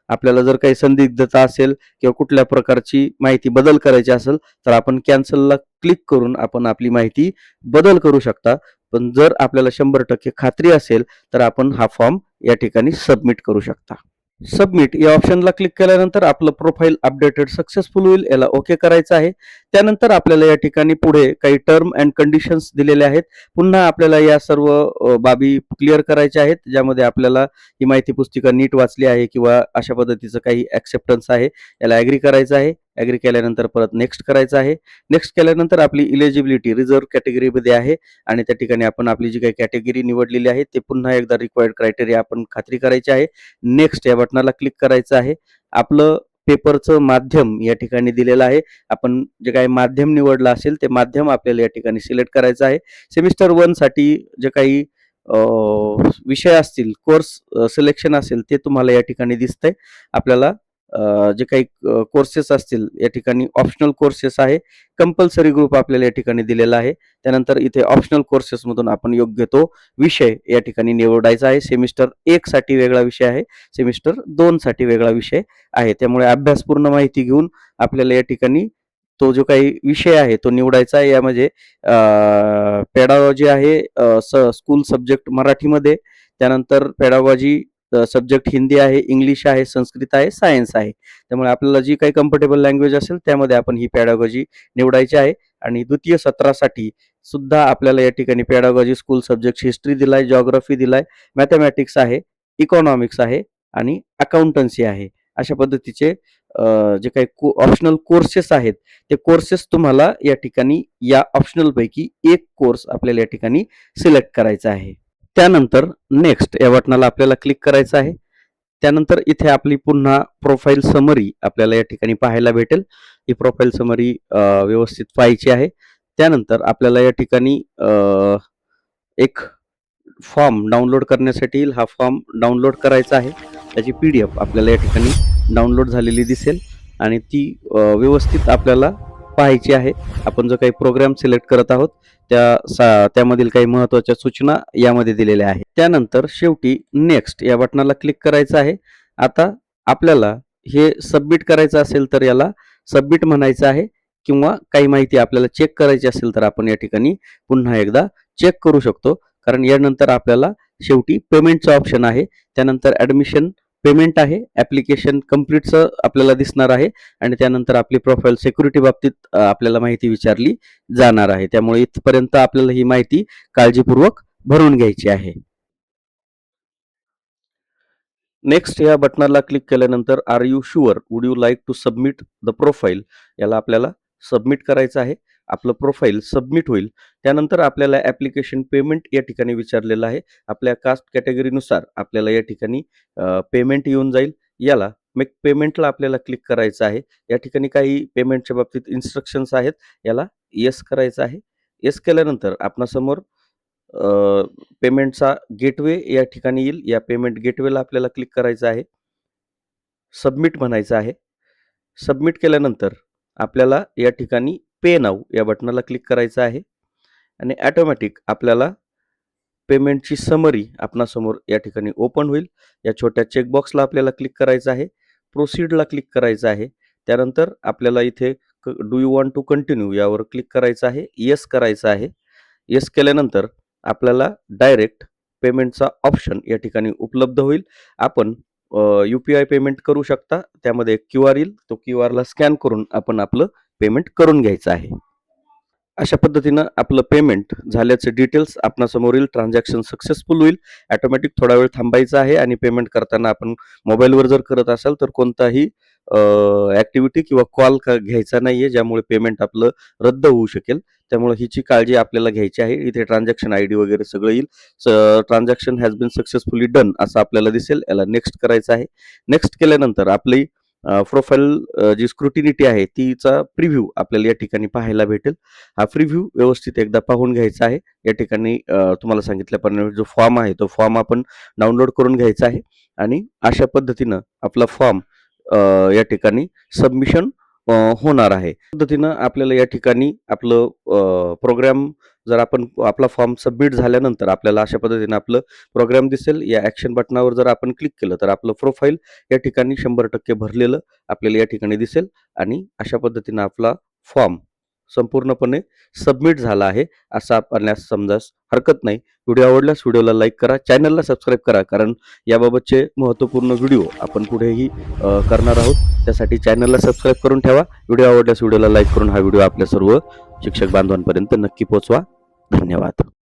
आपल्याला जर काही संदिग्धता असेल किंवा कुठल्या प्रकारची माहिती बदल करायची असेल तर आपण कॅन्सलला क्लिक करून आपण आपली माहिती बदल करू शकता. पण जर आपल्याला 100% खात्री असेल तर आपण हा फॉर्म या ठिकाणी सबमिट करू शकता. सबमिट या ऑप्शनला क्लिक केल्यानंतर आपलं प्रोफाईल अपडेटेड सक्सेसफुल होईल. याला ओके करायचं आहे. त्यानंतर आपल्याला या ठिकाणी पुढे काही टर्म अँड कंडिशन्स दिलेले आहेत. पुन्हा आपल्याला या सर्व बाबी क्लिअर करायच्या आहेत ज्यामध्ये आपल्याला ही माहिती पुस्तिका नीट वाचली आहे किंवा अशा पद्धतीचं काही ॲक्सेप्टन्स आहे याला ॲग्री करायचं आहे. ॲग्री केल्यानंतर परत नेक्स्ट करायचं आहे. नेक्स्ट केल्यानंतर आपली इलिजिबिलिटी रिझर्व्ह कॅटेगरीमध्ये आहे आणि त्या ठिकाणी आपण आपली जी काही कॅटेगरी निवडलेली आहे ते पुन्हा एकदा रिक्वायर्ड क्रायटेरिया आपण खात्री करायची आहे. नेक्स्ट या बटनाला क्लिक करायचं आहे. आपलं पेपरचं माध्यम या ठिकाणी दिलेलं आहे. आपण जे काही माध्यम निवडलं असेल ते माध्यम आपल्याला या ठिकाणी सिलेक्ट करायचं आहे. सेमिस्टर 1 साठी जे काही विषय असतील, कोर्स सिलेक्शन असेल ते तुम्हाला या ठिकाणी दिसतंय. आपल्याला जे काही कोर्सेस असतील या ठिकाणी ऑप्शनल कोर्सेस आहे, कंपल्सरी ग्रुप आपल्याला या ठिकाणी दिलेला आहे. त्यानंतर इथे ऑप्शनल कोर्सेसमधून आपण योग्य तो विषय या ठिकाणी निवडायचा आहे. सेमिस्टर 1 साठी वेगळा विषय आहे, सेमिस्टर 2 साठी वेगळा विषय आहे. त्यामुळे अभ्यासपूर्ण माहिती घेऊन आपल्याला या ठिकाणी तो जो काही विषय आहे तो निवडायचा आहे. यामध्ये पेडागॉजी आहे, स्कूल सब्जेक्ट मराठीमध्ये, त्यानंतर पेडागॉजी सब्जेक्ट हिंदी आहे, इंग्लिश आहे, संस्कृत आहे, सायन्स आहे. त्यामुळे आपल्याला जी काही कम्फर्टेबल लँग्वेज असेल त्यामध्ये आपण ही पेडागॉजी निवडायची आहे. आणि द्वितीय सत्रासाठी सुद्धा आपल्याला या ठिकाणी पेडागॉजी स्कूल सब्जेक्ट हिस्ट्री दिलाय, जिओग्राफी दिलाय, मॅथमॅटिक्स आहे, इकॉनॉमिक्स आहे आणि अकाउंटन्सी आहे. अशा पद्धतीचे जे काही ऑप्शनल कोर्सेस आहेत ते कोर्सेस तुम्हाला या ठिकाणी या ऑप्शनल पैकी एक कोर्स आपल्याला या ठिकाणी सिलेक्ट करायचा आहे. त्यानंतर नेक्स्ट या बटनाला आपल्याला क्लिक करायचं आहे. त्यानंतर इथे आपली पुन्हा प्रोफाईल समरी आपल्याला या ठिकाणी पाहायला भेटेल. ही प्रोफाईल समरी व्यवस्थित पाहायची आहे. त्यानंतर आपल्याला या ठिकाणी एक फॉर्म डाउनलोड करण्यासाठी येईल. हा फॉर्म डाउनलोड करायचा आहे. त्याची PDF आपल्याला या ठिकाणी डाउनलोड झालेली दिसेल आणि ती व्यवस्थित आपल्याला पाहायची आहे. आपण जो काही प्रोग्राम सिलेक्ट करत आहोत त्यामधील काही महत्त्वाच्या सूचना यामध्ये दिलेल्या आहेत. त्यानंतर शेवटी नेक्स्ट या बटनाला क्लिक करायचं आहे. आता आपल्याला हे सबमिट करायचं असेल तर याला सबमिट म्हणायचं आहे, किंवा काही माहिती आपल्याला चेक करायची असेल तर आपण या ठिकाणी पुन्हा एकदा चेक करू शकतो. कारण यानंतर आपल्याला शेवटी पेमेंटचं ऑप्शन आहे. त्यानंतर ॲडमिशन पेमेंट आहे, ॲप्लिकेशन कम्प्लीटचं आपल्याला दिसणार आहे आणि त्यानंतर आपली प्रोफाईल सिक्युरिटी बाबतीत आपल्याला माहिती विचारली जाणार आहे. त्यामुळे इथपर्यंत आपल्याला ही माहिती काळजीपूर्वक भरून घ्यायची आहे. नेक्स्ट या बटनाला क्लिक केल्यानंतर are you sure would you like to submit the profile याला आपल्याला सबमिट करायचं आहे. आपलं प्रोफाईल सबमिट होईल. त्यानंतर आपल्याला ॲप्लिकेशन पेमेंट या ठिकाणी विचारलेलं आहे. आपल्या कास्ट कॅटेगरीनुसार आपल्याला या ठिकाणी पेमेंट येऊन जाईल. याला मेक पेमेंटला आपल्याला क्लिक करायचं आहे. या ठिकाणी काही पेमेंटच्या बाबतीत इन्स्ट्रक्शन्स आहेत. याला येस करायचं आहे. येस केल्यानंतर आपणासमोर पेमेंटचा गेटवे या ठिकाणी येईल. या पेमेंट गेटवेला आपल्याला क्लिक करायचं आहे. सबमिट म्हणायचं आहे. सबमिट केल्यानंतर आपल्याला या ठिकाणी पे नाऊ या बटनाला क्लिक करायचं आहे आणि ऑटोमॅटिक आपल्याला पेमेंटची समरी आपणासमोर या ठिकाणी ओपन होईल. या छोट्या चेकबॉक्सला आपल्याला क्लिक करायचं आहे. प्रोसीडला क्लिक करायचं आहे. त्यानंतर आपल्याला इथे do you want to continue यावर क्लिक करायचं आहे. येस करायचं आहे. येस केल्यानंतर आपल्याला डायरेक्ट पेमेंटचा ऑप्शन या ठिकाणी उपलब्ध होईल. आपण UPI पेमेंट करू शकता. त्यामध्ये QR येईल. तो QRला स्कॅन करून आपण आपलं पेमेंट करून घ्यायचं आहे. अशा पद्धतीनं आपलं पेमेंट झाल्याचे डिटेल्स आपणासमोर येईल. ट्रान्झॅक्शन सक्सेसफुल होईल. ऑटोमॅटिक थोडा वेळ थांबायचा आहे आणि पेमेंट करताना आपण मोबाईलवर जर करत असाल तर कोणताही ॲक्टिव्हिटी किंवा कॉल घ्यायचा नाहीये, ज्यामुळे पेमेंट आपलं रद्द होऊ शकेल. त्यामुळे हिची काळजी आपल्याला घ्यायची आहे. इथे ट्रान्झॅक्शन ID वगैरे सगळं येईल. Transaction has been successfully done असं आपल्याला दिसेल. याला नेक्स्ट करायचं आहे. नेक्स्ट केल्यानंतर आपली प्रोफाईल जी स्क्रुटिनिटी आहे तिचा प्रिव्ह्यू आपल्याला या ठिकाणी पाहायला भेटेल. हा प्रिव्ह्यू व्यवस्थित एकदा पाहून घ्यायचा आहे. या ठिकाणी तुम्हाला सांगितल्याप्रमाणे जो फॉर्म आहे तो फॉर्म आपण डाउनलोड करून घ्यायचा आहे आणि अशा पद्धतीनं आपला फॉर्म या ठिकाणी सबमिशन होणार आहे. पद्धतीनं आपल्याला या ठिकाणी आपलं प्रोग्राम जर आपण आपला फॉर्म सबमिट झाल्यानंतर आपल्याला अशा पद्धतीनं आपलं प्रोग्राम दिसेल. या ॲक्शन बटनावर जर आपण क्लिक केलं तर आपलं प्रोफाईल या ठिकाणी 100% भरलेलं आपल्याला या ठिकाणी दिसेल आणि अशा पद्धतीनं आपला फॉर्म संपूर्णपणे सबमिट झाला आहे असं आपल्यास समजास हरकत नाही. व्हिडिओ आवडल्यास व्हिडिओला लाईक करा, चॅनलला सबस्क्राईब करा, कारण याबाबतचे महत्त्वपूर्ण व्हिडिओ आपण पुढेही करणार आहोत. त्यासाठी चॅनलला सबस्क्राईब करून ठेवा. व्हिडिओ आवडल्यास व्हिडिओला लाईक करून हा व्हिडिओ आपल्या सर्व शिक्षक बांधवांपर्यंत नक्की पोहोचवा. धन्यवाद.